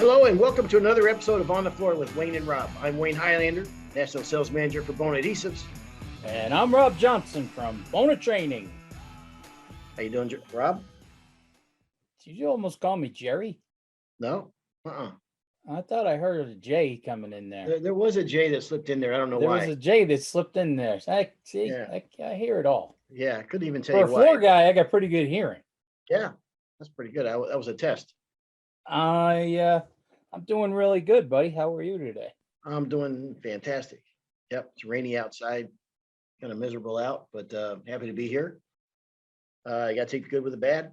Hello and welcome to another episode of On the Floor with Wayne and Rob. I'm Wayne Highlander, National Sales Manager for Bona Adhesives. And I'm Rob Johnson from Bona Training. How you doing, Rob? Did you almost call me Jerry? No? I thought I heard a J coming in there. There was a J that slipped in there. I don't know why. There was a J that slipped in there. I hear it all. Yeah, I couldn't even tell For you a why. floor guy, I got pretty good hearing. Yeah, that's pretty good. That was a test. I'm doing really good, buddy. How are you today? I'm doing fantastic. Yep, it's rainy outside, kind of miserable out, but happy to be here. You got to take the good with the bad.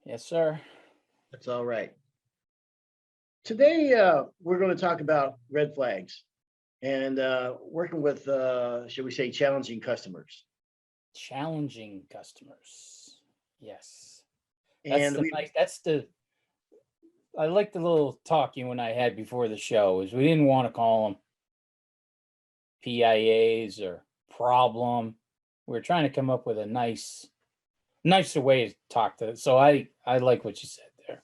Yes, sir. That's all right. Today, we're going to talk about red flags and working with, should we say, challenging customers. Challenging customers. Yes. And I like the little talk you and I had before the show is we didn't want to call them PIAs or problem. We're trying to come up with a nicer way to talk to it. So I like what you said there.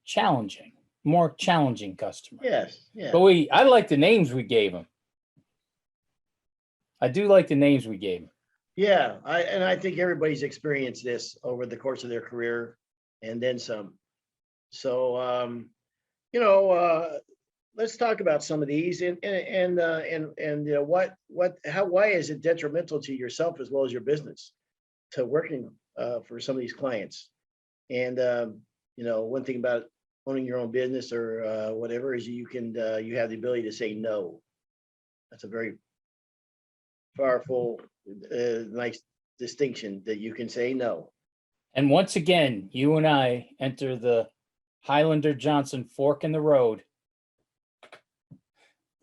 Challenging, more challenging customer. Yes, yeah. But I like the names we gave them. I do like the names we gave them. Yeah, I think everybody's experienced this over the course of their career and then some. So let's talk about some of these and you know why is it detrimental to yourself as well as your business to working for some of these clients? And one thing about owning your own business or whatever is you have the ability to say no. That's a very powerful, nice distinction that you can say no. And once again, you and I enter the Highlander Johnson fork in the road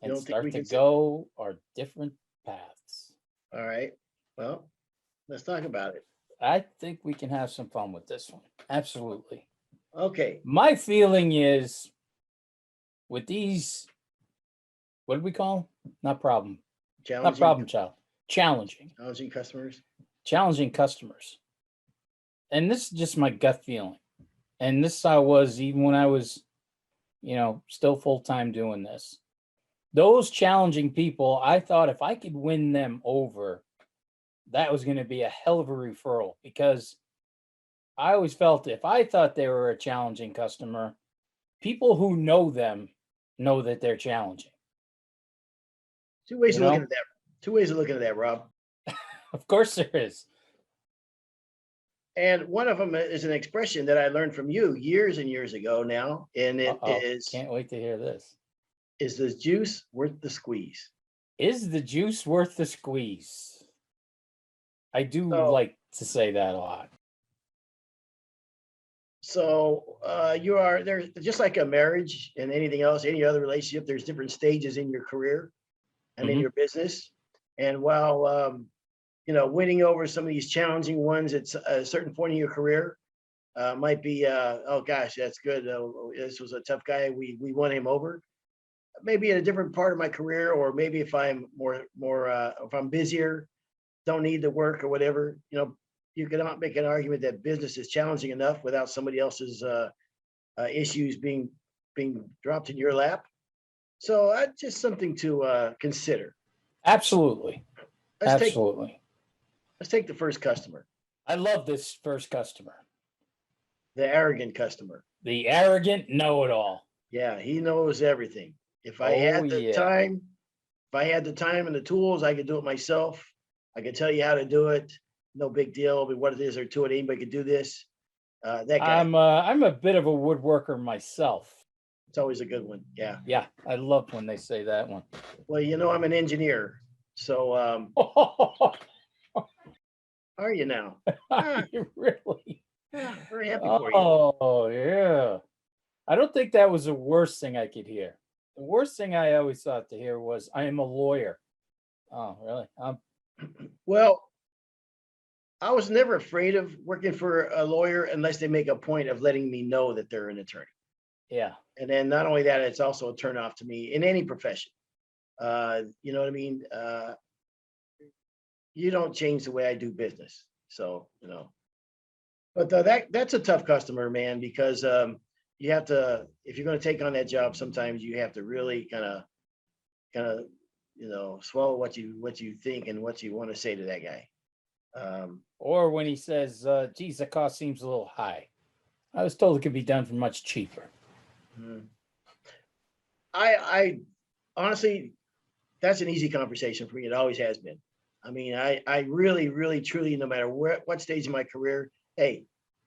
and start to go our different paths. All right. Well, let's talk about it. I think we can have some fun with this one. Absolutely. Okay. My feeling is with these, what do we call them? Not problem. Not problem child. Challenging. Challenging customers. Challenging customers. And this is just my gut feeling. And this I was even when I was, still full-time doing this. Those challenging people, I thought if I could win them over, that was going to be a hell of a referral because I always felt if I thought they were a challenging customer, people who know them know that they're challenging. Two ways of looking at that. Two ways of looking at that, Rob. Of course there is. And one of them is an expression that I learned from you years and years ago now. And it is, can't wait to hear this. Is the juice worth the squeeze? Is the juice worth the squeeze? I do like to say that a lot. So there's just like a marriage and anything else, any other relationship, there's different stages in your career and in your business. And while, winning over some of these challenging ones at a certain point in your career might be, oh gosh, that's good. This was a tough guy. We won him over. Maybe in a different part of my career, or maybe if I'm more if I'm busier, don't need the work or whatever, you cannot make an argument that business is challenging enough without somebody else's issues being dropped in your lap. So that's just something to consider. Absolutely. Let's take the first customer. I love this first customer. The arrogant customer. The arrogant know-it-all. Yeah, he knows everything. If I had the time and the tools, I could do it myself. I could tell you how to do it. No big deal. But what it is or to it, anybody could do this. That guy. I'm a bit of a woodworker myself. It's always a good one. Yeah. Yeah, I love when they say that one. Well, I'm an engineer. So are you now? Are you really? Yeah, very happy for you. Oh, yeah. I don't think that was the worst thing I could hear. The worst thing I always thought to hear was, I am a lawyer. Oh, really? Well, I was never afraid of working for a lawyer unless they make a point of letting me know that they're an attorney. Yeah. And then not only that, it's also a turnoff to me in any profession. You know what I mean? You don't change the way I do business. So, but that's a tough customer, man, because you have to, if you're going to take on that job, sometimes you have to really kind of, swallow what you think and what you want to say to that guy. Or when he says, geez, the cost seems a little high. I was told it could be done for much cheaper. hmm. I honestly, that's an easy conversation for me. It always has been. I mean, I really, really, truly, no matter what stage of my career, hey,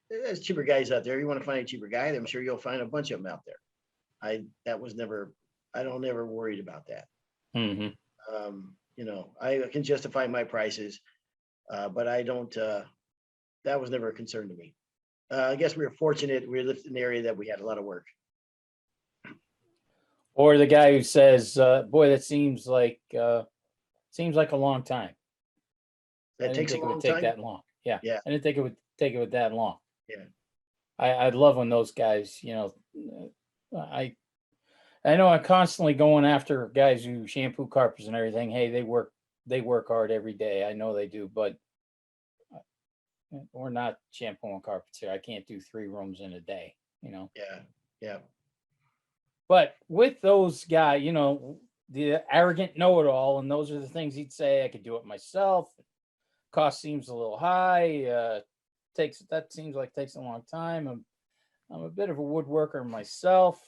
there's cheaper guys out there. You want to find a cheaper guy, I'm sure you'll find a bunch of them out there. That was never, I don't never worried about that. Mm-hmm. I can justify my prices, but I don't, that was never a concern to me. I guess we were fortunate. We lived in an area that we had a lot of work. Or the guy who says, boy, that seems like a long time. I That didn't takes a think it would long take time. that long. Yeah. Yeah. I didn't think it would take it that long. Yeah. I love when those guys, I know I'm constantly going after guys who shampoo carpets and everything. Hey, they work hard every day. I know they do, but we're not shampooing carpets here. I can't do 3 rooms in a day, Yeah. Yeah. But with those guys, the arrogant know-it-all, and those are the things he'd say. I could do it myself. Cost seems a little high. Seems like takes a long time. I'm a bit of a woodworker myself.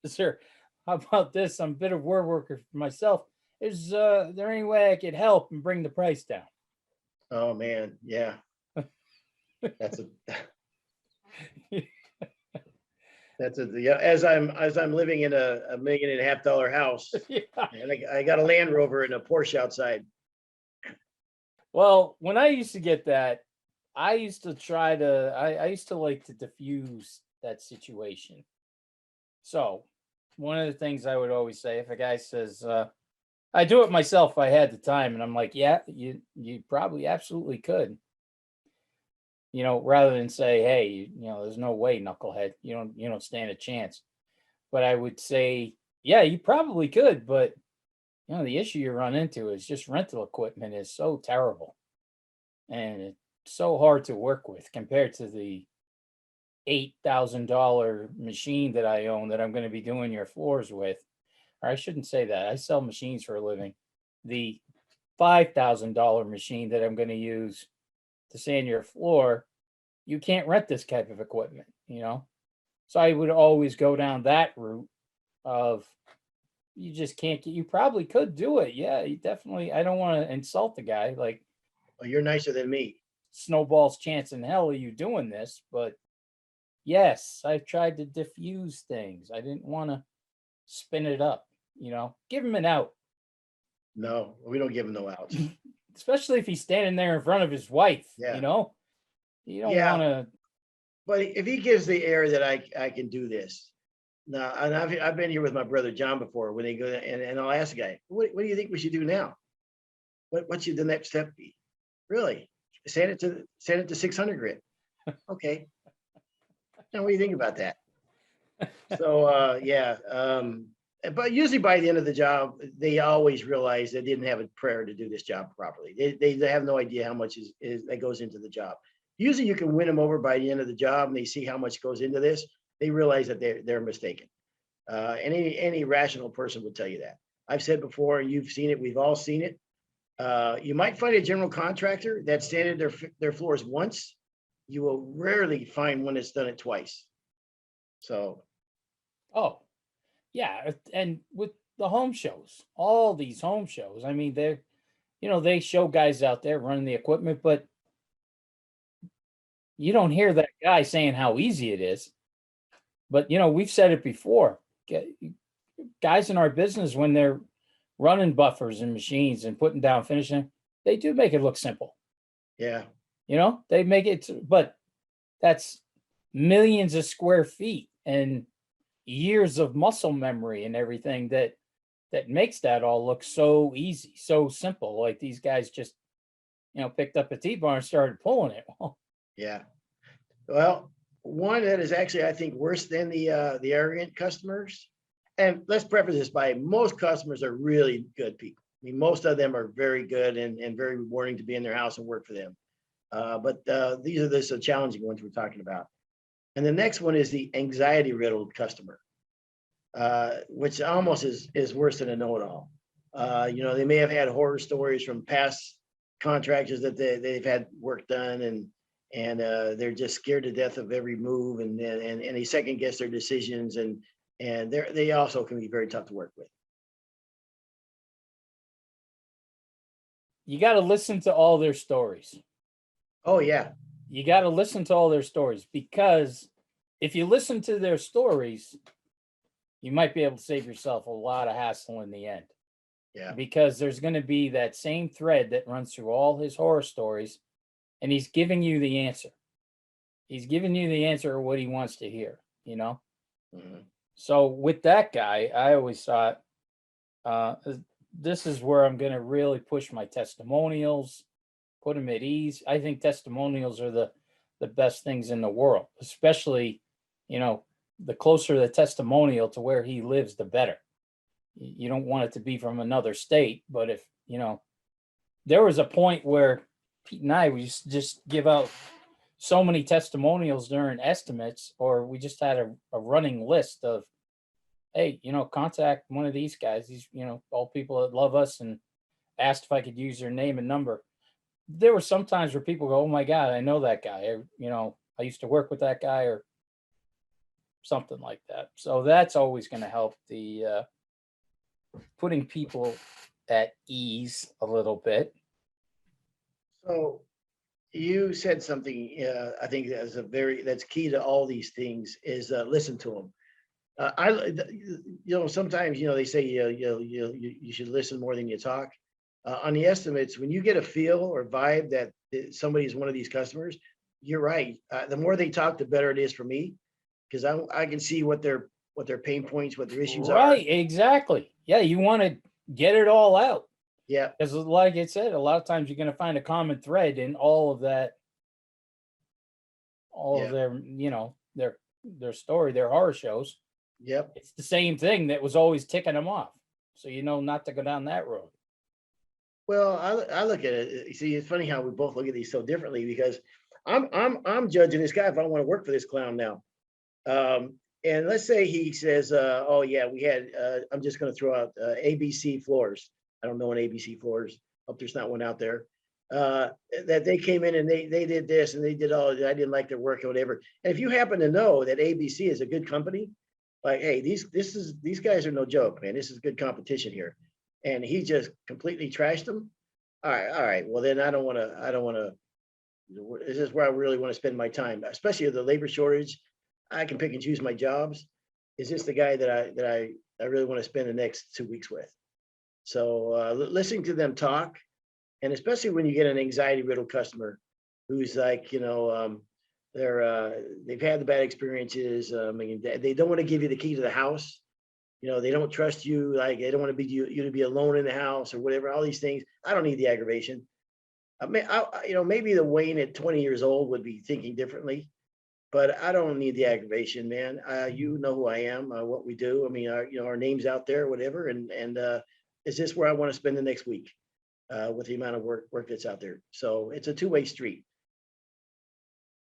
Sir, how about this? I'm a bit of a woodworker myself. Is there any way I could help and bring the price down? Oh man. Yeah. That's a, yeah, as I'm living in a $1.5 million house, Yeah. and I got a Land Rover and a Porsche outside. Well, when I used to get that, I used to I used to like to diffuse that situation. So one of the things I would always say, if a guy says, I do it myself if I had the time, and I'm like, yeah, you probably absolutely could. Rather than say, hey, there's no way, knucklehead, you don't stand a chance. But I would say, yeah, you probably could, but the issue you run into is just rental equipment is so terrible, and it's so hard to work with compared to the $8,000 machine that I own that I'm going to be doing your floors with. Or I shouldn't say that. I sell machines for a living. The $5,000 machine that I'm going to use to sand your floor, you can't rent this type of equipment, So I would always go down that route of you just can't get, you probably could do it. Yeah, you definitely, I don't want to insult the guy, like Oh, you're nicer than me. snowball's chance in hell of you doing this, but yes, I've tried to diffuse things. I didn't want to spin it up, give him an out. No, we don't give him no outs. Especially if he's standing there in front of his wife, Yeah. you don't Yeah. want to. But if he gives the air that I can do this now, and I've been here with my brother John before when they go, and I'll ask the guy, what do you think we should do now? What should the next step be? Really? Send it to 600 grit. Okay. Now what do you think about that? So yeah. But usually by the end of the job, they always realize they didn't have a prayer to do this job properly. They have no idea how much is that goes into the job. Usually you can win them over by the end of the job, and they see how much goes into this. They realize that they're mistaken. And any rational person would tell you that. I've said before, and you've seen it. We've all seen it. You might find a general contractor that sanded their floors once. You will rarely find one that's done it twice. So, Oh, yeah, and with the home shows, all these home shows, I mean, they show guys out there running the equipment, but you don't hear that guy saying how easy it is. But we've said it before. Guys in our business, when they're running buffers and machines and putting down finishing, they do make it look simple. yeah. They make it, but that's millions of square feet and years of muscle memory and everything that makes that all look so easy, so simple. Like these guys just, picked up a T-bar and started pulling it. Yeah. Well, one that is actually, I think, worse than the arrogant customers. And let's preface this by most customers are really good people. I mean, most of them are very good and very rewarding to be in their house and work for them. But these are the challenging ones we're talking about. And the next one is the anxiety riddled customer, which almost is worse than a know-it-all. They may have had horror stories from past contractors that they've had work done, and they're just scared to death of every move, and they second guess their decisions, and they also can be very tough to work with. You got to listen to all their stories. Oh yeah, You got to listen to all their stories, because if you listen to their stories, you might be able to save yourself a lot of hassle in the end. yeah, Because there's going to be that same thread that runs through all his horror stories, and he's giving you the answer. He's giving you the answer of what he wants to hear, mhm. So with that guy, I always thought, uh, this is where I'm going to really push my testimonials, put him at ease. I think testimonials are the best things in the world, especially, the closer the testimonial to where he lives, the better. You don't want it to be from another state, but if, there was a point where Pete and I, we used to just give out so many testimonials during estimates, or we just had a running list of, hey, contact one of these guys, these, all people that love us, and asked if I could use their name and number. There were some times where people go, oh my God, I know that guy. I used to work with that guy, or something like that. So that's always going to help the putting people at ease a little bit. So you said something, I think that's key to all these things is listen to them. Sometimes, they say, you should listen more than you talk. On the estimates, when you get a feel or vibe that somebody is one of these customers, you're right. The more they talk, the better it is for me, because I can see what their pain points, what their issues are. Right, exactly. Yeah, you want to get it all out. Yeah, Because like I said, a lot of times you're going to find a common thread in all of that, all of yeah, their, their story, their horror shows. yep. It's the same thing that was always ticking them off. So not to go down that road. Well, I look at it. See, it's funny how we both look at these so differently, because I'm judging this guy if I want to work for this clown now. And let's say he says, "Oh yeah, we had." I'm just going to throw out ABC floors. I don't know an ABC floors. Hope there's not one out there. That they came in and they did this and they did all. I didn't like their work or whatever. And if you happen to know that ABC is a good company, like, hey, these guys are no joke, man. This is good competition here, and he just completely trashed them. All right. Well, then I don't want to. This is where I really want to spend my time, especially with the labor shortage. I can pick and choose my jobs. Is this the guy that I really want to spend the next 2 weeks with? So listening to them talk, and especially when you get an anxiety riddled customer who's like, they've had the bad experiences. They don't want to give you the key to the house. They don't trust you. Like, they don't want to be you to be alone in the house or whatever. All these things. I don't need the aggravation. Maybe the Wayne at 20 years old would be thinking differently, but I don't need the aggravation, man. You know who I am, what we do. I mean, our names out there, whatever. And is this where I want to spend the next week with the amount of work that's out there? So it's a two-way street.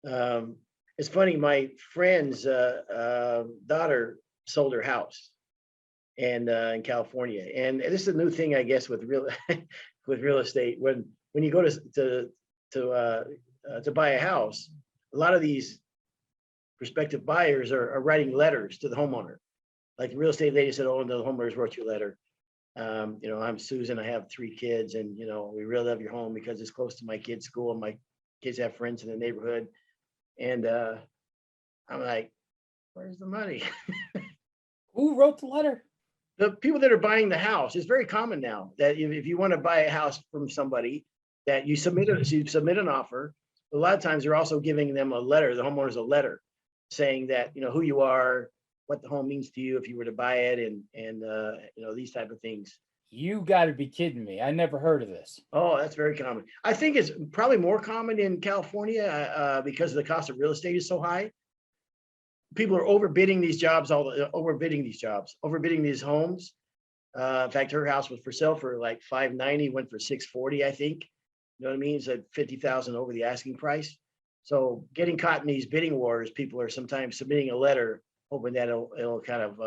It's funny. My friend's daughter sold her house, and in California, and this is a new thing, I guess, with real estate. When you go to buy a house, a lot of these prospective buyers are writing letters to the homeowner. Like the real estate lady said, "Oh, the homeowners wrote you a letter. I'm Susan. I have 3 kids, and we really love your home because it's close to my kids' school, and my kids have friends in the neighborhood." And I'm like, "Where's the money?" Who wrote the letter? The people that are buying the house. It's very common now that if you want to buy a house from somebody, that you submit an offer. A lot of times they're also giving them a letter, the homeowners a letter, saying that who you are, what the home means to you if you were to buy it, and these type of things. You got to be kidding me. I never heard of this. Oh, that's very common. I think it's probably more common in California because the cost of real estate is so high. People are overbidding these jobs, overbidding these homes. In fact, her house was for sale for like $590, went for $640, I think. You know what I mean? It's at $50,000 over the asking price. So getting caught in these bidding wars, people are sometimes submitting a letter, hoping that it'll kind of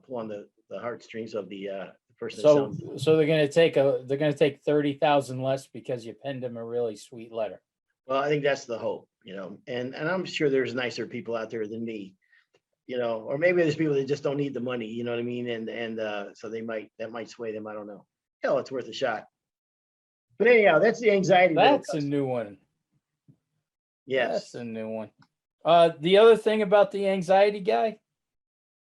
pull on the heartstrings of the person that's So selling. so they're gonna take 30,000 less because you penned them a really sweet letter. Well, I think that's the hope, and I'm sure there's nicer people out there than me, or maybe there's people that just don't need the money, you know what I mean? And so that might sway them. I don't know. Hell, it's worth a shot. But anyhow, that's the anxiety little That's a customer. new one. Yes. That's a new one. The other thing about the anxiety guy,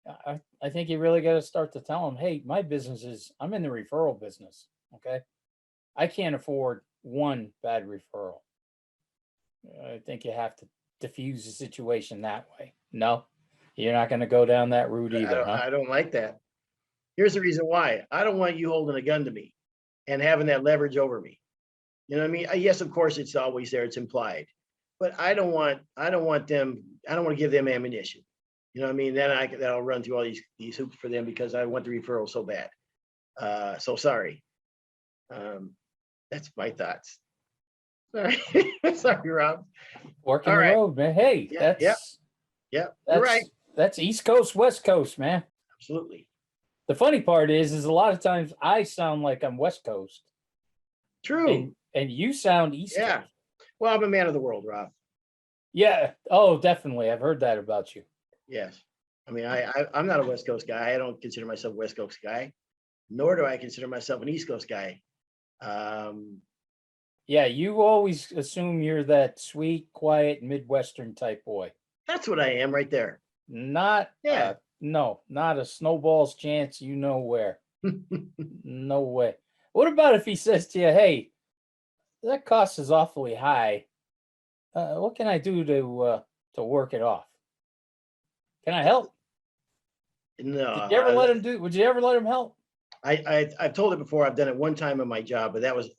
I think you really got to start to tell him, hey, my business I'm in the referral business. Okay. I can't afford one bad referral. I think you have to diffuse the situation that way. No, you're not going to go down that route I either, don't, huh? I don't like that. Here's the reason why. I don't want you holding a gun to me and having that leverage over me. You know what I mean? Yes, of course, it's always there. It's implied, but I don't want to give them ammunition. You know what I mean? Then that'll run through all these hoops for them because I want the referral so bad. So sorry. That's my thoughts. Sorry, sorry, Rob. Working All the right. road, man. Hey, Yeah, yeah, yeah. You're right. that's East Coast, West Coast, man. Absolutely. The funny part is a lot of times I sound like I'm West Coast, True. and you sound East Yeah. Coast. Well, I'm a man of the world, Rob. Yeah. Oh, definitely. I've heard that about you. Yes. I mean, I'm not a West Coast guy. I don't consider myself a West Coast guy, nor do I consider myself an East Coast guy. Yeah, you always assume you're that sweet, quiet, Midwestern type boy. That's what I am right there. Not, Yeah. no, not a snowball's chance. You know where. No way. What about if he says to you, hey, that cost is awfully high. What can I do to work it off? Can I help? No, Did you ever let him do? Would you ever let him help? I've told it before. I've done it one time in my job, but that was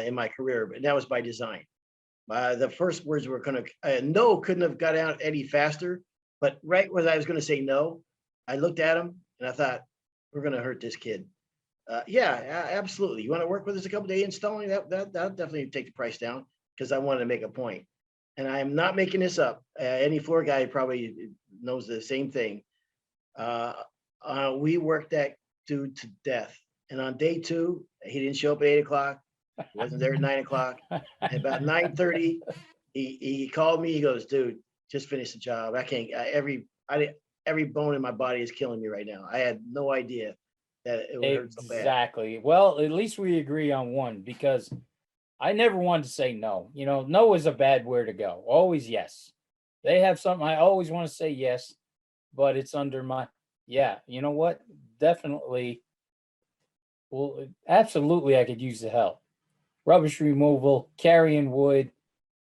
in my career, but that was by design. The first words were kind of no, couldn't have got out any faster. But right when I was going to say no, I looked at him and I thought, we're going to hurt this kid. Yeah, absolutely. You want to work with us a couple days installing that'll definitely take the price down because I wanted to make a point. And I'm not making this up. Any floor guy probably knows the same thing. We worked that dude to death. And on day 2, he didn't show up at 8 o'clock. He wasn't there at 9 o'clock. And about 9:30, he called me. He goes, dude, just finish the job. I can't, every bone in my body is killing me right now. I had no idea that it would hurt so bad. Exactly. Well, at least we agree on one because I never wanted to say no. No is a bad word to go. Always yes. They have something I always want to say yes, but it's under my, yeah, you know what? Definitely. Well, absolutely, I could use the help. Rubbish removal, carrying wood,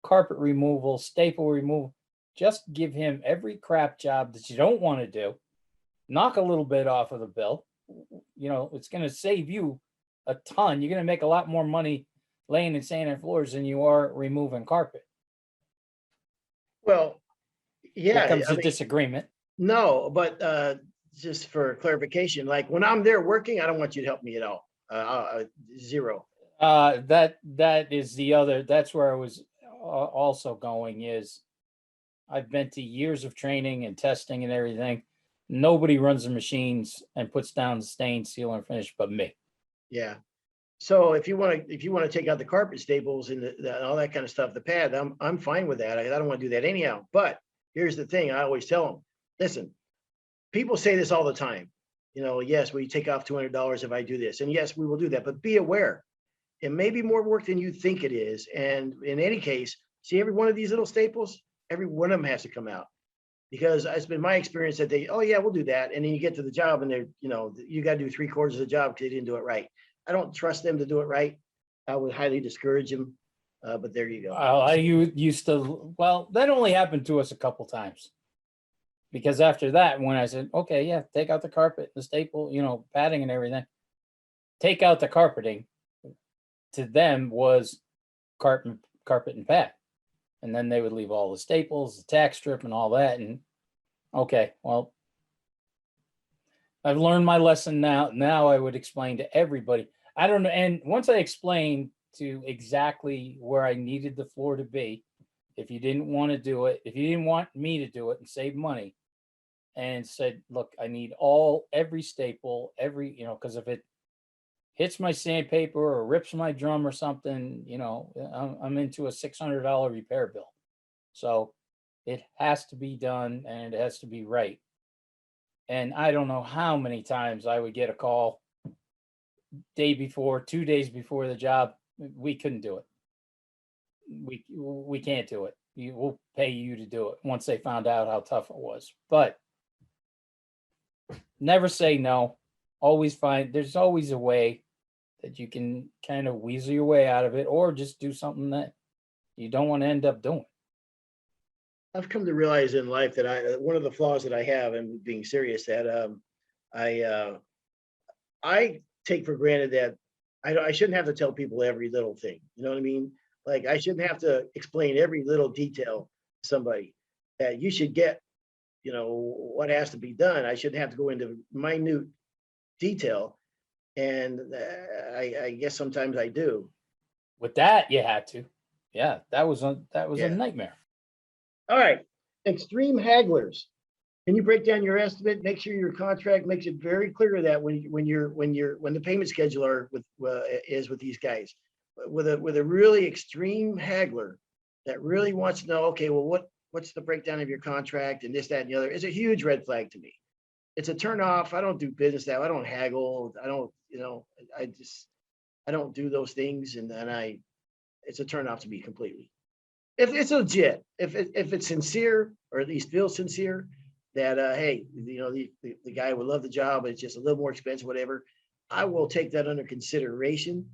carpet removal, staple removal. Just give him every crap job that you don't want to do. Knock a little bit off of the bill. It's going to save you a ton. You're going to make a lot more money laying and sanding floors than you are removing carpet. Well, yeah. Here comes a disagreement. No, but just for clarification, like when I'm there working, I don't want you to help me at all. Zero. That is the other. That's where I was also going. Is I've been to years of training and testing and everything. Nobody runs the machines and puts down the stain, seal, and finish, but me. Yeah. So if you want to take out the carpet staples and all that kind of stuff, the pad, I'm fine with that. I don't want to do that anyhow. But here's the thing: I always tell them, listen. People say this all the time. Yes, we take off $200 if I do this, and yes, we will do that. But be aware, it may be more work than you think it is. And in any case, see every one of these little staples, every one of them has to come out. Because it's been my experience that oh yeah, we'll do that. And then you get to the job and you got to do 3/4 of the job because they didn't do it right. I don't trust them to do it right. I would highly discourage them. But there you go. I used to, well, that only happened to us a couple times. Because after that, when I said, okay, yeah, take out the carpet, the staple, padding and everything, take out the carpeting, to them was carpet and pad. And then they would leave all the staples, the tack strip and all that. And okay, well, I've learned my lesson now. Now I would explain to everybody. I don't know. And once I explained to exactly where I needed the floor to be, if you didn't want to do it, if you didn't want me to do it and save money, and said, look, I need every staple, because if it hits my sandpaper or rips my drum or something, I'm into a $600 repair bill. So it has to be done and it has to be right. And I don't know how many times I would get a call day before, 2 days before the job. We couldn't do it. We can't do it. We'll pay you to do it once they found out how tough it was. But never say no. Always there's always a way that you can kind of weasel your way out of it, or just do something that you don't want to end up doing. I've come to realize in life that one of the flaws that I have, and being serious, that I take for granted that I shouldn't have to tell people every little thing. You know what I mean? Like, I shouldn't have to explain every little detail to somebody. That you should get, what has to be done. I shouldn't have to go into minute detail. And I guess sometimes I do. With that, you had to. Yeah, that was a Yeah. nightmare. All right. Extreme hagglers. Can you break down your estimate? Make sure your contract makes it very clear that when the payment schedule is with these guys, with a really extreme haggler that really wants to know, okay, well, what's the breakdown of your contract and this, that, and the other, is a huge red flag to me. It's a turn off. I don't do business that way. I don't haggle. I don't, I don't do those things. And it's a turn off to me completely. If it's legit, if it's sincere, or at least feels sincere, that hey, the guy would love the job, it's just a little more expensive, whatever, I will take that under consideration,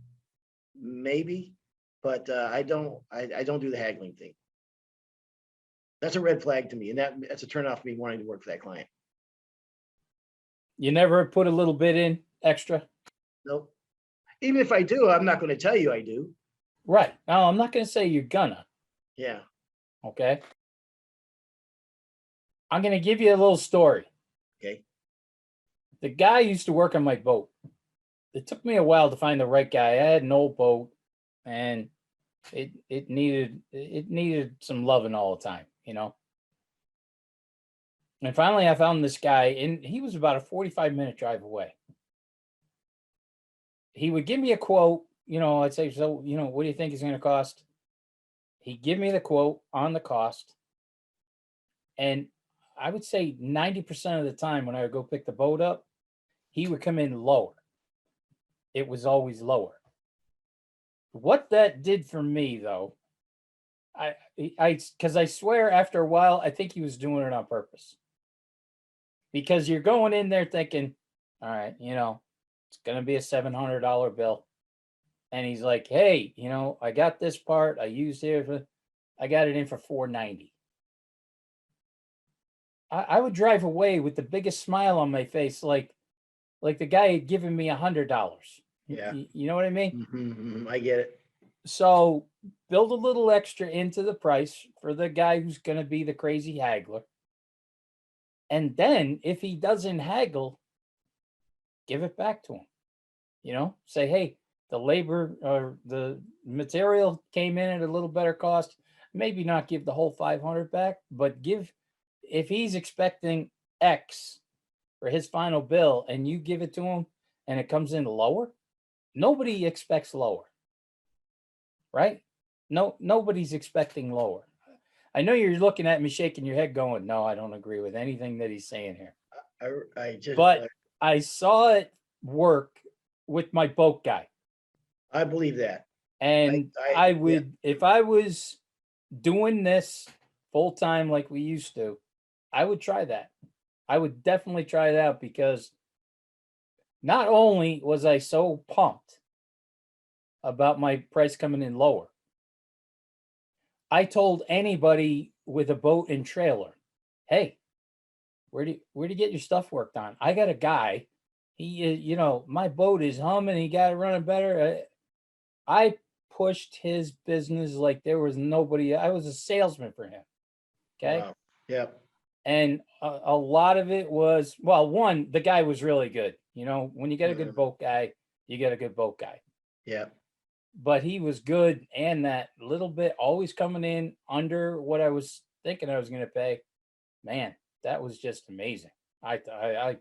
maybe, but I don't do the haggling thing. That's a red flag to me, and that's a turn off for me wanting to work for that client. You never put a little bit in extra? Nope. Even if I do, I'm not going to tell you I do. Right. Now, I'm not going to say you're gonna. Yeah. Okay. I'm going to give you a little story. Okay. The guy used to work on my boat. It took me a while to find the right guy. I had an old boat, and it needed some loving all the time, And finally, I found this guy, and he was about a 45-minute drive away. He would give me a quote. I'd say, so, what do you think it's going to cost? He'd give me the quote on the cost. And I would say 90% of the time when I would go pick the boat up, he would come in lower. It was always lower. What that did for me, though, because I swear after a while, I think he was doing it on purpose. Because you're going in there thinking, all right, it's going to be a $700 bill. And he's like, hey, I got this part. I used it. I got it in for $490. I would drive away with the biggest smile on my face, like the guy had given me $100. Yeah. You know what I mean? Mm-hmm. I get it. So build a little extra into the price for the guy who's going to be the crazy haggler. And then if he doesn't haggle, give it back to him. Say, hey, the labor or the material came in at a little better cost. Maybe not give the whole 500 back, but if he's expecting X for his final bill and you give it to him and it comes in lower, nobody expects lower, right? Nobody's expecting lower. I know you're looking at me shaking your head going, no, I don't agree with anything that he's saying here. I saw it work with my boat guy. I believe that. And I would, if I was doing this full time like we used to, I would try that. I would definitely try it out, because not only was I so pumped about my price coming in lower, I told anybody with a boat and trailer, hey, where do you get your stuff worked on? I got a guy. He is, my boat is humming. He got it running better. I pushed his business like there was nobody. I was a salesman for him. Okay. Wow. Yep. And a lot of it was, well, one, the guy was really good. When you get a good boat guy, you get a good boat guy. Yeah. but he was good. And that little bit always coming in under what I was thinking I was going to pay. Man, that was just amazing. I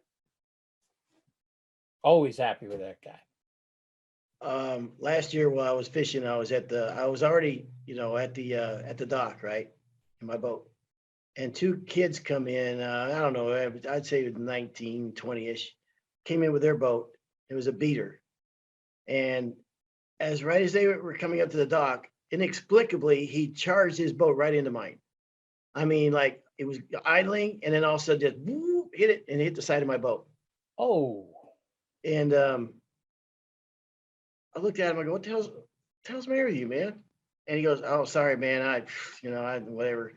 always happy with that guy. Last year while I was fishing, I was already, at the dock, right? In my boat. And two kids come in, I don't know, I'd say 19, 20-ish, came in with their boat. It was a beater. And right as they were coming up to the dock, inexplicably, he charged his boat right into mine. I mean, like it was idling and then all of a sudden just whoop, hit it and hit the side of my boat. Oh, And I looked at him, I go, what the hell's the matter with you, man? And he goes, oh, sorry, man. I whatever.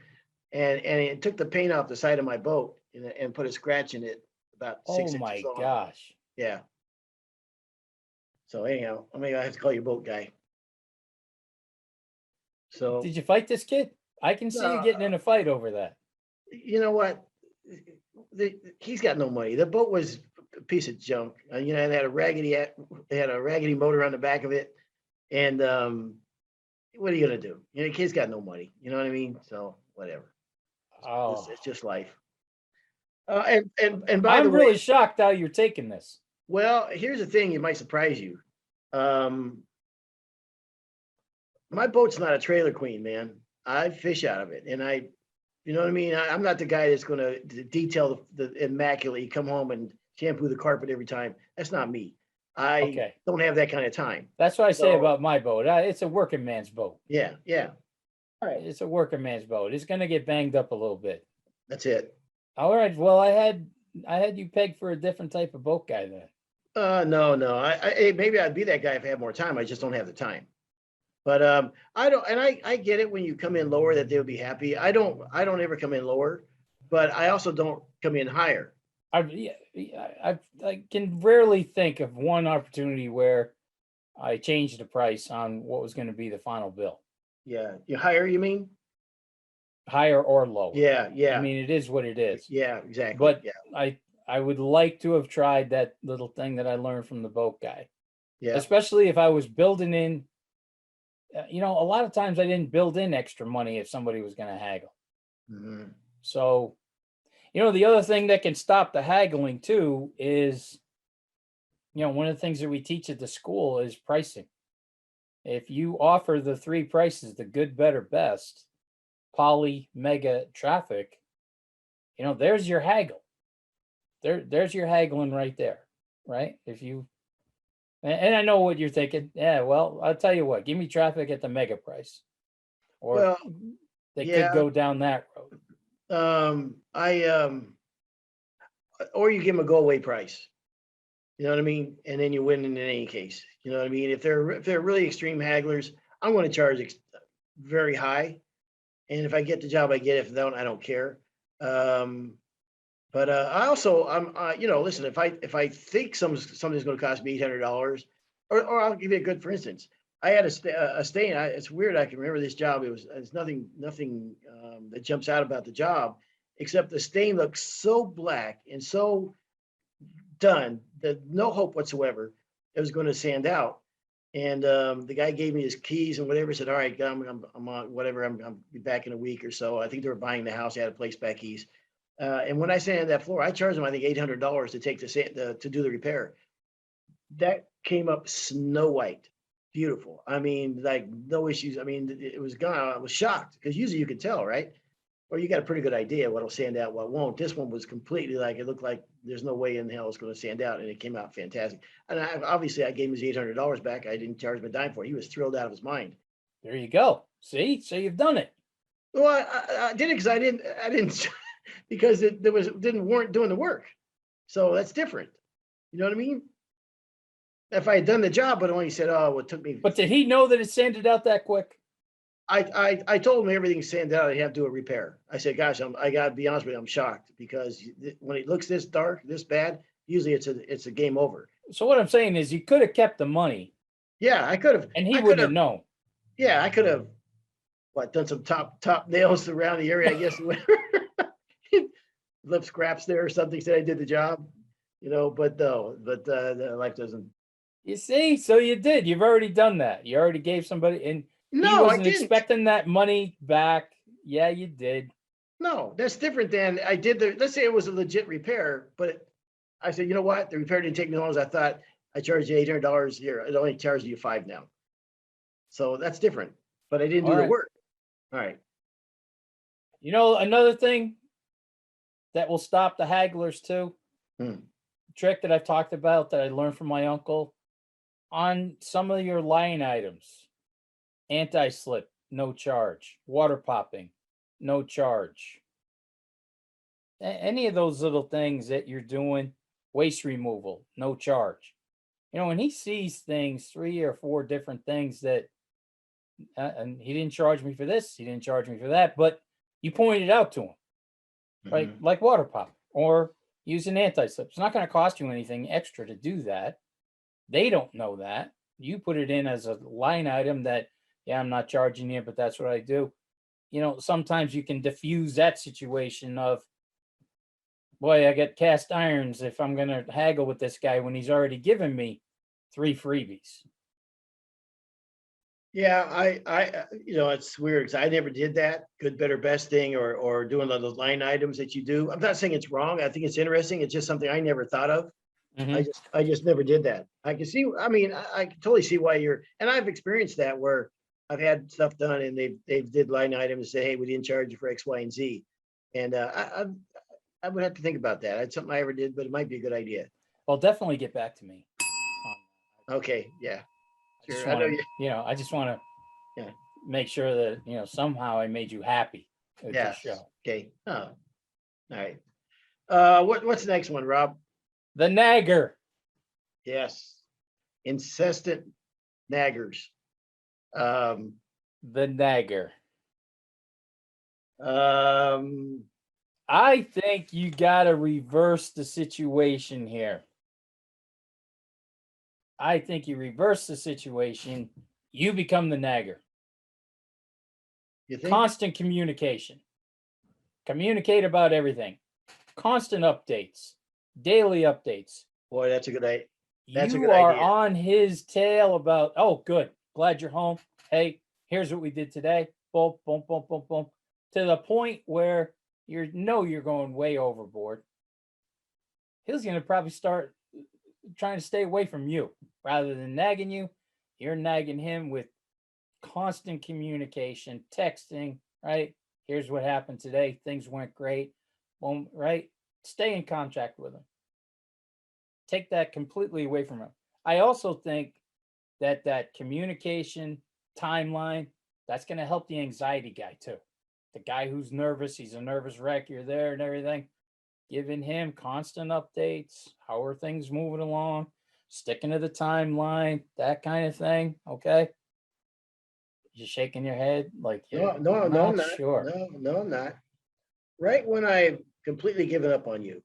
And it took the paint off the side of my boat and put a scratch in it about oh 6 inches my long. gosh. Yeah. So anyhow, I mean, I have to call you boat guy. So Did you fight this kid? I can see you getting in a fight over that. you know what? He's got no money. The boat was a piece of junk. It had a raggedy motor on the back of it. And what are you gonna do? The kid's got no money. You know what I mean? So whatever. Oh, It's just life. And by I'm the way, really shocked how you're taking this. well, here's the thing. It might surprise you. My boat's not a trailer queen, man. I fish out of it, and you know what I mean. I'm not the guy that's going to detail the immaculately, come home and shampoo the carpet every time. That's not me. I Okay. don't have that kind of time. That's what I say So- about my boat. It's a working man's boat. Yeah, yeah. All right, It's a working man's boat. It's going to get banged up a little bit. that's it. All right. Well, I had you pegged for a different type of boat guy then. No. Maybe I'd be that guy if I had more time. I just don't have the time. But I don't, and I get it when you come in lower that they would be happy. I don't ever come in lower, but I also don't come in higher. I can rarely think of one opportunity where I changed the price on what was going to be the final bill, Yeah, you higher, you mean? higher or lower. Yeah, yeah, I mean, it is what it is. yeah, exactly. But Yeah, I would like to have tried that little thing that I learned from the boat guy, yeah. especially if I was building in. A lot of times I didn't build in extra money if somebody was going to haggle. Mhm. So, the other thing that can stop the haggling too is, one of the things that we teach at the school is pricing. If you offer the three prices, the good, better, best, poly, mega, traffic, there's your haggle. There's your haggling right there, right? And I know what you're thinking. Yeah, well, I'll tell you what, give me traffic at the mega price. Or Well, they yeah. could go down that road. Or you give them a go away price. You know what I mean? And then you win in any case. You know what I mean? If they're really extreme hagglers, I'm going to charge very high. And if I get the job, I get it. If I don't care. But I also listen, if I think something's going to cost me $800, or I'll give you a good, for instance, I had a stain. It's weird. I can remember this job. It's nothing that jumps out about the job, except the stain looks so black and so done that no hope whatsoever it was going to sand out. And the guy gave me his keys and whatever. Said, "All right, I'm on whatever. I'm be back in a week or so." I think they were buying the house. They had to place back keys. And when I sanded that floor, I charged them, I think, $800 to take to do the repair. That came up snow white, beautiful. I mean, like no issues. I mean, it was gone. I was shocked because usually you can tell, right? Or you got a pretty good idea what'll sand out, what won't. This one was completely like, it looked like there's no way in hell it's going to sand out, and it came out fantastic. And obviously I gave him his $800 back. I didn't charge him a dime for it. He was thrilled out of his mind. There you go. See, so you've done it. Well, I did it because I didn't because didn't warrant doing the work. So that's different. You know what I mean? If I had done the job, but only said, "Oh, well, it took me." But did he know that it sanded out that quick? I told him everything sanded out. I have to do a repair. I said, "Gosh, I got to be honest with you. I'm shocked because when it looks this dark, this bad, usually it's a game over." So what I'm saying is, you could have kept the money. Yeah, I could have, and he wouldn't have known. Yeah, I could have. Done some top nails around the area, I guess. Left scraps there or something. Said I did the job, but no. But the life doesn't You see, so you did. You've already done that. You already gave somebody, and he No, I wasn't didn't. expecting that money back. Yeah, you did. No, that's different than I did let's say it was a legit repair, but I said, you know what? The repair didn't take me long as I thought. I charged you $800 here. It only charges you $5 now. So that's different, but I didn't All do the right. work. All right. You know, another thing that will stop the hagglers too, Hmm. trick that I've talked about that I learned from my uncle on some of your line items. Anti-slip, no charge. Water popping, no charge. Any of those little things that you're doing, waste removal, no charge. You know, when he sees things, 3 or 4 different things that, and he didn't charge me for this, he didn't charge me for that, but you pointed out to him, right? Mhm. Like water pop or use an anti-slip. It's not going to cost you anything extra to do that. They don't know that. You put it in as a line item that, yeah, I'm not charging you, but that's what I do. You know, sometimes you can diffuse that situation of, boy, I get cast irons if I'm going to haggle with this guy when he's already given me 3 freebies. Yeah, it's weird because I never did that good, better, best thing or doing all those line items that you do. I'm not saying it's wrong. I think it's interesting. It's just something I never thought of. Mm-hmm. I just never did that. I can see, I mean, I can totally see why and I've experienced that where I've had stuff done and they've did line items, say, hey, we didn't charge you for X, Y, and Z. And I would have to think about that. It's something I ever did, but it might be a good idea. Well, definitely get back to me. Okay, yeah, I just sure. I know want you. to, I just want to Yeah, make sure that, somehow I made you happy with this yes. show. Okay. Oh, all right. What's the next one, Rob? The nagger. Yes, incessant naggers. Um, The nagger. um, I think you got to reverse the situation here. I think you reverse the situation. You become the nagger. you think? Constant communication. Communicate about everything. Constant updates. Daily updates. Boy, that's a good idea. That's a You good are idea. on his tail about, oh, good. Glad you're home. Hey, here's what we did today. Boom, boom, boom, boom, boom. To the point where you're going way overboard. He's going to probably start trying to stay away from you rather than nagging you. You're nagging him with constant communication, texting, right? Here's what happened today. Things went great. Boom, right? Stay in contact with him. Take that completely away from him. I also think that communication timeline, that's going to help the anxiety guy too. The guy who's nervous, he's a nervous wreck, you're there and everything. Giving him constant updates. How are things moving along? Sticking to the timeline, that kind of thing. Okay. You're shaking your head like you're No, I'm not not. sure. No, I'm not. Right when I've completely given up on you,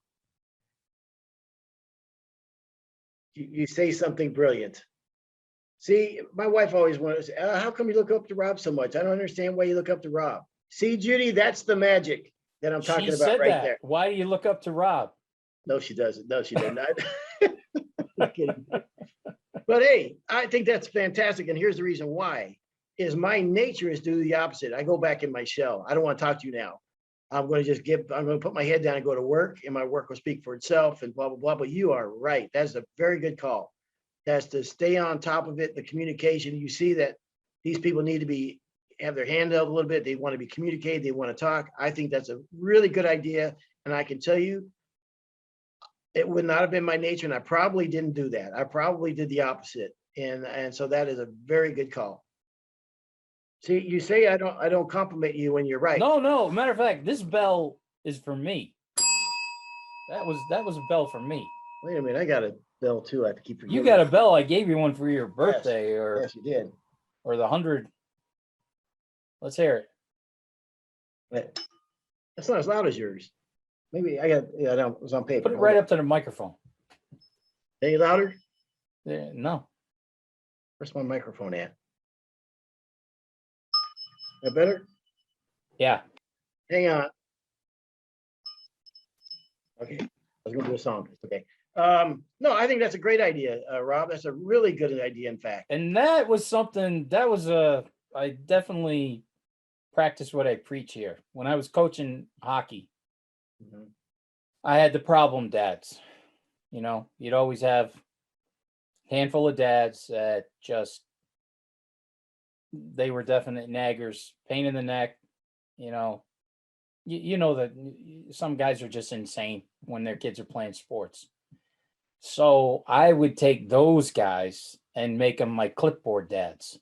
you say something brilliant. See, my wife always wanted to say, how come you look up to Rob so much? I don't understand why you look up to Rob. See, Judy, that's the magic that I'm She talking about said right that. there. Why do you look up to Rob? No, she doesn't. No, she doesn't. Not kidding. But hey, I think that's fantastic. And here's the reason why is my nature is to do the opposite. I go back in my shell. I don't want to talk to you now. I'm going to put my head down and go to work and my work will speak for itself and blah, blah, blah. But you are right. That's a very good call. That's to stay on top of it. The communication, you see that these people need to have their hand held a little bit. They want to be communicated. They want to talk. I think that's a really good idea. And I can tell you, it would not have been my nature, and I probably didn't do that. I probably did the opposite, and so that is a very good call. See, you say I don't compliment you when you're right. No. Matter of fact, this bell is for me. That was a bell for me. Wait a minute, I got a bell too. I have to keep forgetting. You got a bell. I gave you one for your birthday, yes, you did. or the 100. Let's hear it. But that's not as loud as yours. Maybe I got. Yeah, no, it was on paper. Put it right up to the microphone. Any louder? No. Where's my microphone at? That better? Yeah. Hang on. Okay, I was gonna do a song. It's okay. No, I think that's a great idea, Rob. That's a really good idea, in fact. And that was something that was I definitely practice what I preach here. When I was coaching hockey, Mhm. I had the problem dads. You know, you'd always have a handful of dads that just they were definite naggers, pain in the neck. You know, you know that some guys are just insane when their kids are playing sports. So I would take those guys and make them my clipboard dads.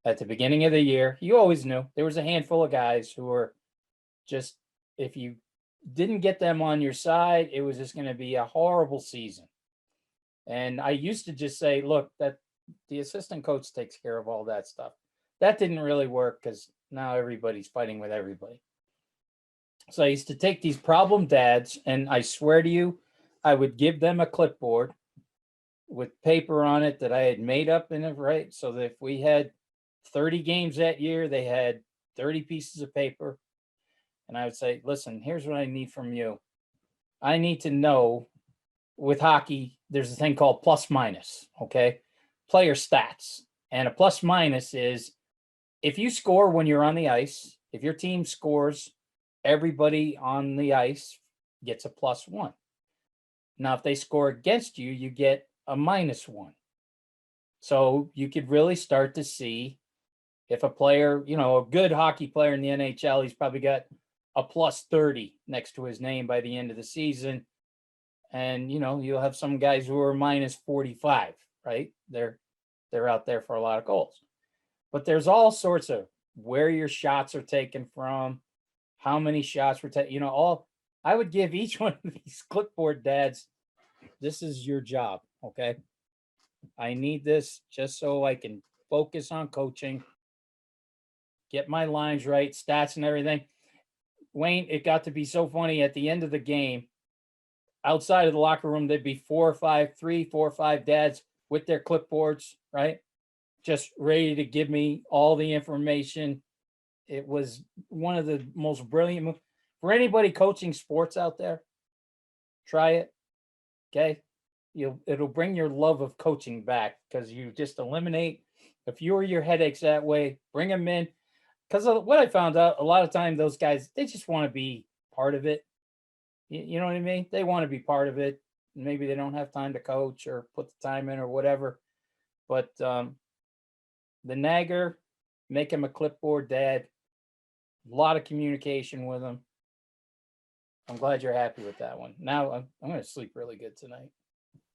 At the beginning of the year, you always knew there was a handful of guys who were just, if you didn't get them on your side, it was just going to be a horrible season. And I used to just say, look, that the assistant coach takes care of all that stuff. That didn't really work because now everybody's fighting with everybody. So I used to take these problem dads, and I swear to you, I would give them a clipboard with paper on it that I had made up in it, right? So that if we had 30 games that year, they had 30 pieces of paper. And I would say, listen, here's what I need from you. I need to know with hockey, there's a thing called plus minus, okay? Player stats. And a plus minus is if you score when you're on the ice, if your team scores, everybody on the ice gets a +1. Now, if they score against you, you get a -1. So you could really start to see if a player, you know, a good hockey player in the NHL, he's probably got a +30 next to his name by the end of the season. And, you know, you'll have some guys who are -45, right? They're out there for a lot of goals. But there's all sorts of where your shots are taken from, how many shots were taken, you know, all I would give each one of these clipboard dads, this is your job, okay? I need this just so I can focus on coaching, get my lines right, stats and everything. Wayne, it got to be so funny at the end of the game. Outside of the locker room, there'd be 4 or 5 dads with their clipboards, right? Just ready to give me all the information. It was one of the most brilliant for anybody coaching sports out there. Try it. Okay. It'll bring your love of coaching back because you just eliminate a few of your headaches that way. Bring them in. Because what I found out, a lot of time those guys, they just want to be part of it. You know what I mean? They want to be part of it. Maybe they don't have time to coach or put the time in or whatever. But the nagger, make him a clipboard dad. A lot of communication with him. I'm glad you're happy with that one. Now I'm going to sleep really good tonight.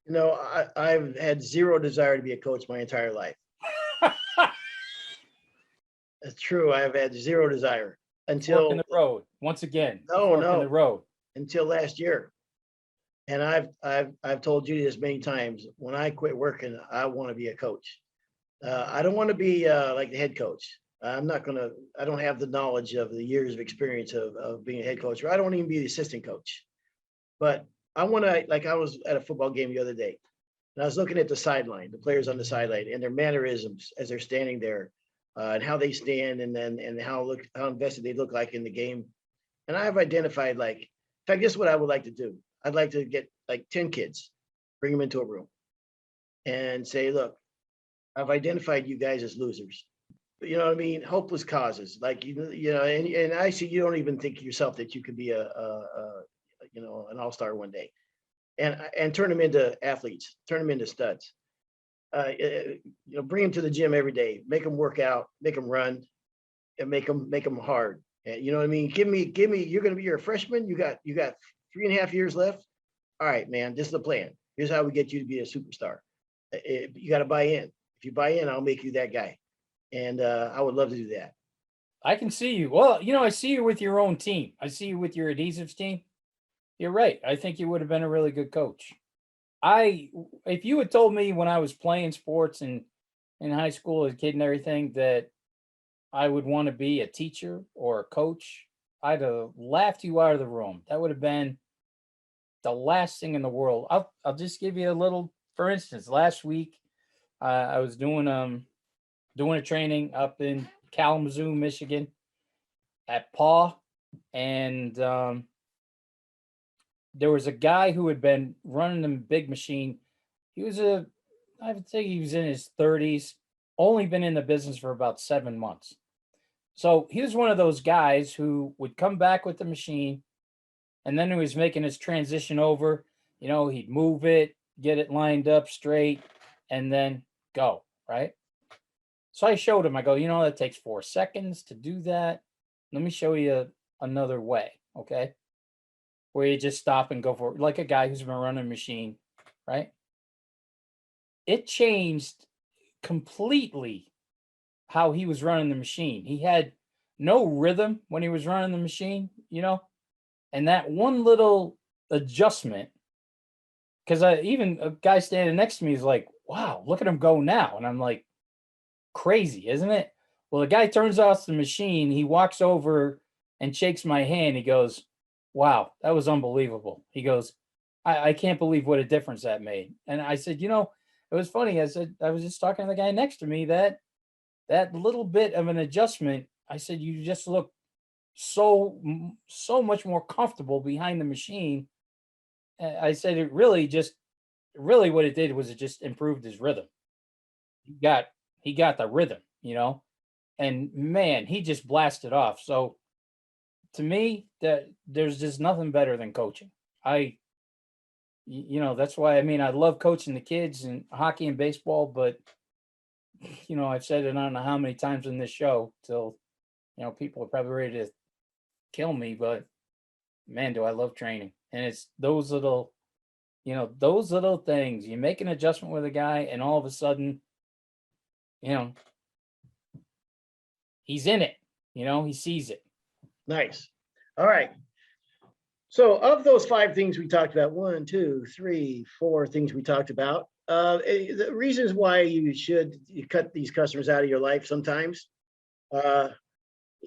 You know, I've had zero desire to be a coach my entire life. It's true. I have had zero desire Fork in until the road. Once again, no, fork in the road. until last year. And I've told you this many times. When I quit working, I want to be a coach. I don't want to be like the head coach. I'm not gonna. I don't have the knowledge of the years of experience of being a head coach. Or I don't want to even be the assistant coach. But I want to. Like I was at a football game the other day, and I was looking at the sideline, the players on the sideline, and their mannerisms as they're standing there, and how they stand, and how invested they look like in the game. And I have identified like, in fact, guess what I would like to do? I'd like to get like 10 kids, bring them into a room, and say, look, I've identified you guys as losers. You know what I mean? Hopeless causes. Like and I see you don't even think yourself that you could be an all-star one day, and turn them into athletes, turn them into studs. Bring them to the gym every day, make them work out, make them run, and make them hard. And you know what I mean? Give me. You're a freshman. You got 3.5 years left. All right, man. This is the plan. Here's how we get you to be a superstar. You got to buy in. If you buy in, I'll make you that guy. And I would love to do that. I can see you. Well, you know, I see you with your own team. I see you with your adhesives team. You're right. I think you would have been a really good coach. If you had told me when I was playing sports and in high school as a kid and everything that I would want to be a teacher or a coach, I'd have laughed you out of the room. That would have been the last thing in the world. I'll just give you a little, for instance, last week I was doing a training up in Kalamazoo, Michigan at PAW, and there was a guy who had been running a big machine. He was I would say he was in his 30s, only been in the business for about 7 months. So he was one of those guys who would come back with the machine, and then he was making his transition over. He'd move it, get it lined up straight, and then go, right? So I showed him, I go, that takes 4 seconds to do that. Let me show you another way, okay? Where you just stop and go for it, like a guy who's been running a machine, right? It changed completely how he was running the machine. He had no rhythm when he was running the machine, and that one little adjustment, because even a guy standing next to me is like, wow, look at him go now. And I'm like, crazy, isn't it? Well, the guy turns off the machine. He walks over and shakes my hand. He goes, wow, that was unbelievable. He goes, I can't believe what a difference that made. And I said, it was funny. I said, I was just talking to the guy next to me, that little bit of an adjustment. I said, you just look so much more comfortable behind the machine. I said, really what it did was it just improved his rhythm. He got the rhythm, and man, he just blasted off. So to me, that there's just nothing better than coaching. That's why, I love coaching the kids in hockey and baseball, but I've said it, I don't know how many times in this show till, people are probably ready to kill me, but man, do I love training. And it's those little things. You make an adjustment with a guy and all of a sudden, he's in it, he sees it. Nice. All right. So of those 5 things we talked about, 1, 2, 3, 4 things we talked about, the reasons why you cut these customers out of your life sometimes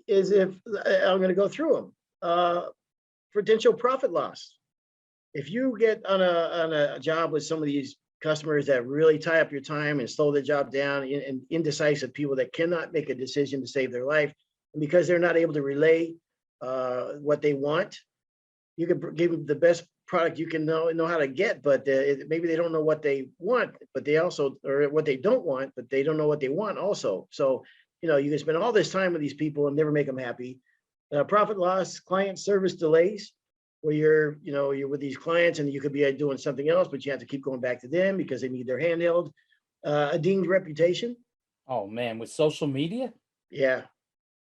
is if I'm going to go through them. Potential profit loss. If you get on a job with some of these customers that really tie up your time and slow the job down, and indecisive people that cannot make a decision to save their life, and because they're not able to relay what they want, you can give them the best product you can know how to get, but maybe they don't know what they want, but they also, or what they don't want, but they don't know what they want also. So, you can spend all this time with these people and never make them happy. Profit loss, client service delays, where you're with these clients and you could be doing something else, but you have to keep going back to them because they need their handheld. A dinged reputation. Oh man, with social media? Yeah.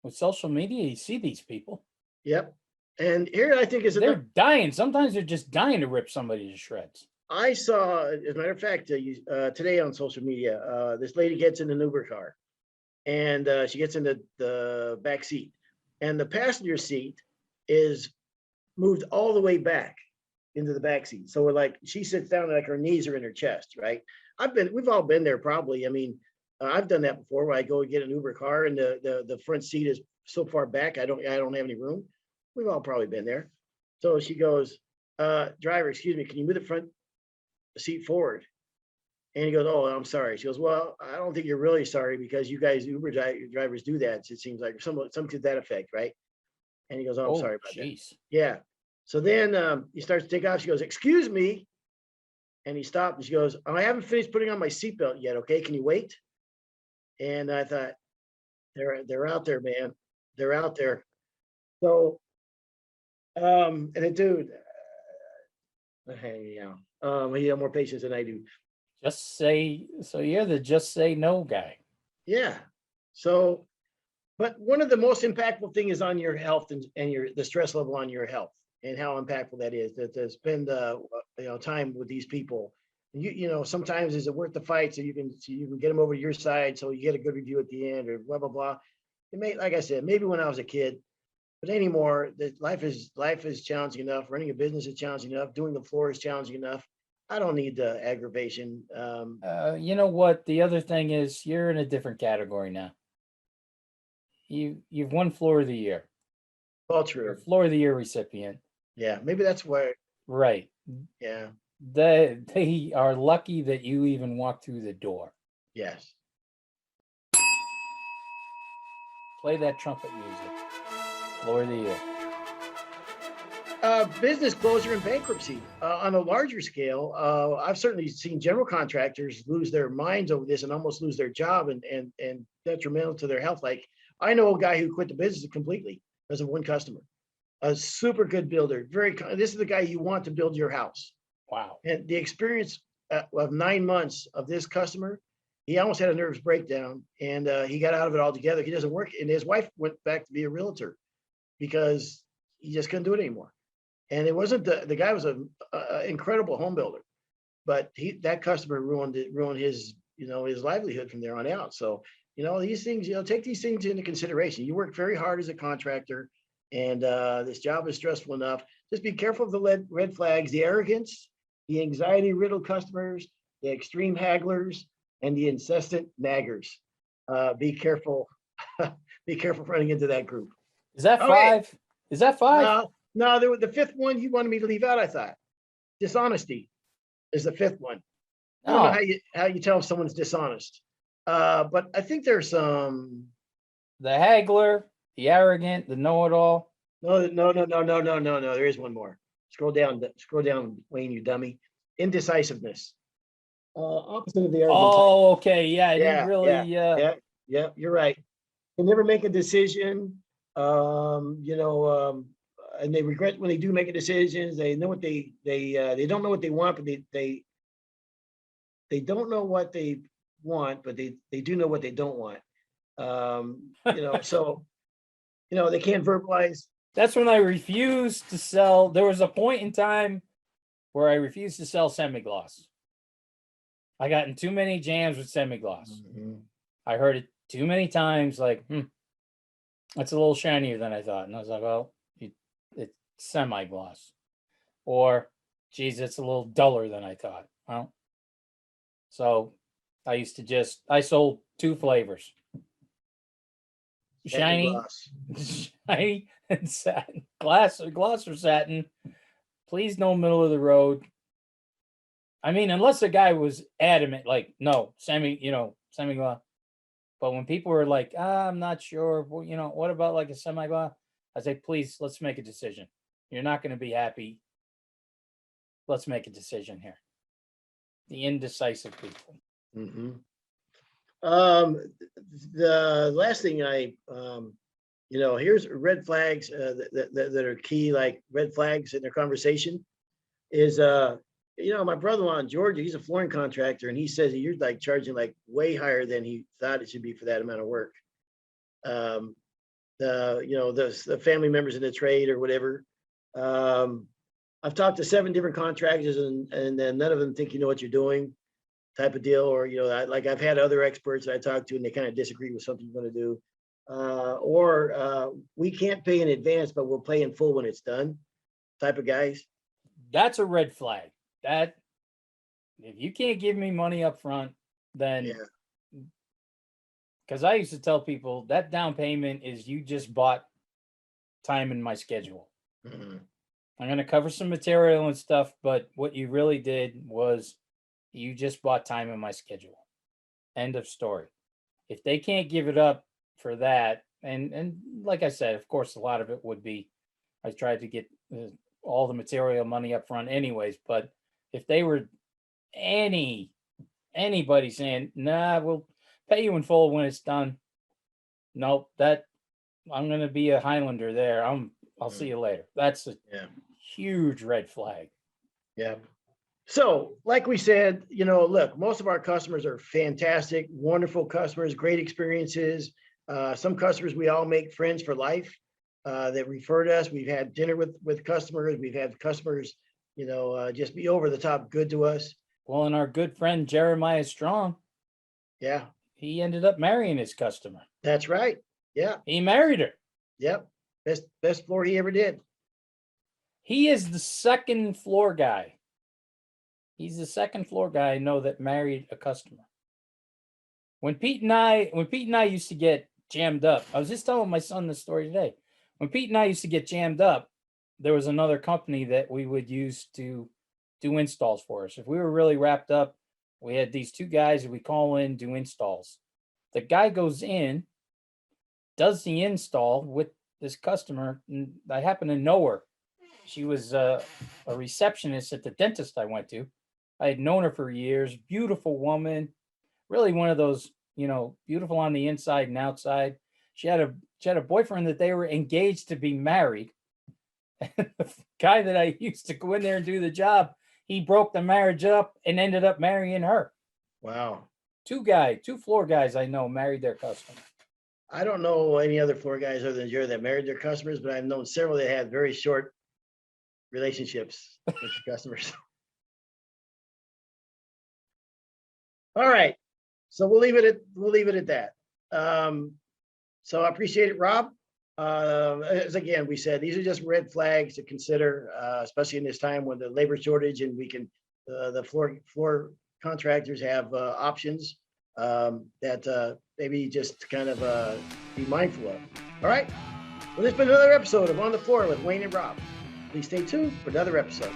With social media, you see these people. Yep. And here I think they're dying. Sometimes they're just dying to rip somebody to shreds. I saw, as a matter of fact, today on social media, this lady gets in an Uber car, and she gets into the back seat, and the passenger seat is moved all the way back into the back seat. So she sits down, like her knees are in her chest, right? We've all been there probably. I've done that before, where I go and get an Uber car and the front seat is so far back, I don't have any room. We've all probably been there. So she goes, driver, excuse me, can you move the front seat forward? And he goes, oh, I'm sorry. She goes, well, I don't think you're really sorry, because you guys, Uber drivers, do that. It seems like some to that effect, right? And he goes, oh, I'm sorry about that. Yeah. So then he starts to take off. She goes, excuse me. And he stopped and she goes, oh, I haven't finished putting on my seatbelt yet. Okay, can you wait? And I thought, they're out there, man. They're out there. So, and a dude, he had more patience than I do. So you're the just say no guy. Yeah. So, but one of the most impactful thing is on your health and the stress level on your health, and how impactful that is, that to spend time with these people. Sometimes is it worth the fight, so you can get them over to your side, so you get a good review at the end, or blah blah blah. It may, like I said, maybe when I was a kid, but anymore, that life is challenging enough. Running a business is challenging enough. Doing the floor is challenging enough. I don't need the aggravation. You know what? The other thing is, you're in a different category now. You've won Floor of the Year. All true. You're a Floor of the Year recipient. Yeah, maybe that's why. Right. Yeah. They are lucky that you even walked through the door. Yes. Play that trumpet music. Floor of the Year. Business closure and bankruptcy. On a larger scale, I've certainly seen general contractors lose their minds over this and almost lose their job and detrimental to their health. Like I know a guy who quit the business completely because of one customer, a super good builder. This is the guy you want to build your house. Wow. And the experience of 9 months of this customer, he almost had a nervous breakdown, and he got out of it altogether. He doesn't work, and his wife went back to be a realtor because he just couldn't do it anymore. And it wasn't the guy was a incredible home builder, but that customer ruined his his livelihood from there on out. So these things, take these things into consideration. You work very hard as a contractor, and this job is stressful enough. Just be careful of the red flags, the arrogance, the anxiety riddled customers, the extreme hagglers, and the incessant naggers. Be careful. Be careful running into that group. Is that Okay. five? Is that five? No, the fifth one you wanted me to leave out, I thought. Dishonesty is the fifth one. I don't know how you tell if someone's dishonest. But I think there's some. The haggler, the arrogant, the know-it-all. No. There is one more. Scroll down, Wayne, you dummy. Indecisiveness. Opposite of the arrogant. Oh, okay. Yeah, I didn't really. Yeah, you're right. They never make a decision. And they regret when they do make a decision. They know what they don't know what they want, but they don't know what they want, but they do know what they don't want. So they can't verbalize. That's when I refused to sell. There was a point in time where I refused to sell semi-gloss. I got in too many jams with semi-gloss. Mm-hmm. I heard it too many times, like, it's a little shinier than I thought. And I was like, well, it's semi-gloss. Or, geez, it's a little duller than I thought. Well, so I sold two flavors. Shiny, shiny and satin. Gloss or satin. Please no middle of the road. I mean, unless the guy was adamant, like, no, semi-gloss. But when people were like, I'm not sure, well, what about like a semi-gloss? I say, please, let's make a decision. You're not going to be happy. Let's make a decision here. The indecisive people. Mm-hmm. The last thing here's red flags that are key, like red flags in their conversation is, my brother-in-law in Georgia, he's a flooring contractor, and he says you're like charging like way higher than he thought it should be for that amount of work. The family members in the trade or whatever. I've talked to 7 different contractors, and then none of them think you know what you're doing, type of deal. Or I've had other experts that I talked to, and they kind of disagree with something you're going to do. Or we can't pay in advance, but we'll pay in full when it's done, type of guys. That's a red flag. That if you can't give me money up front, then because I used to tell people that down payment is you just bought time in my schedule. Mm-hmm. I'm going to cover some material and stuff, but what you really did was you just bought time in my schedule. End of story. If they can't give it up for that, and like I said, of course, a lot of it would be, I tried to get all the material money up front anyways, but if they were anybody saying, nah, we'll pay you in full when it's done. Nope, that I'm going to be a Highlander there. I'll see you later. That's a huge red flag. Yeah. So, like we said, look, most of our customers are fantastic, wonderful customers, great experiences. Some customers, we all make friends for life that refer to us. We've had dinner with customers. We've had customers, just be over the top good to us. Well, and our good friend Jeremiah Strong. Yeah. He ended up marrying his customer. That's right. Yeah. He married her. Yep. Best floor he ever did. He is the second floor guy. He's the second floor guy I know that married a customer. When Pete and I used to get jammed up, I was just telling my son this story today. When Pete and I used to get jammed up, there was another company that we would use to do installs for us. If we were really wrapped up, we had these 2 guys that we call in, do installs. The guy goes in, does the install with this customer, and I happen to know her. She was a receptionist at the dentist I went to. I had known her for years. Beautiful woman, really one of those, beautiful on the inside and outside. She had a boyfriend that they were engaged to be married. And the guy that I used to go in there and do the job, he broke the marriage up and ended up marrying her. Wow. Two floor guys I know married their customer. I don't know any other floor guys other than Jerry that married their customers, but I've known several that had very short relationships with the customers. All right. So we'll leave it at that. So I appreciate it, Rob. As again, we said, these are just red flags to consider, especially in this time with the labor shortage, and we can, the floor contractors have options that maybe just kind of be mindful of. All right. Well, this has been another episode of On the Floor with Wayne and Rob. Please stay tuned for another episode.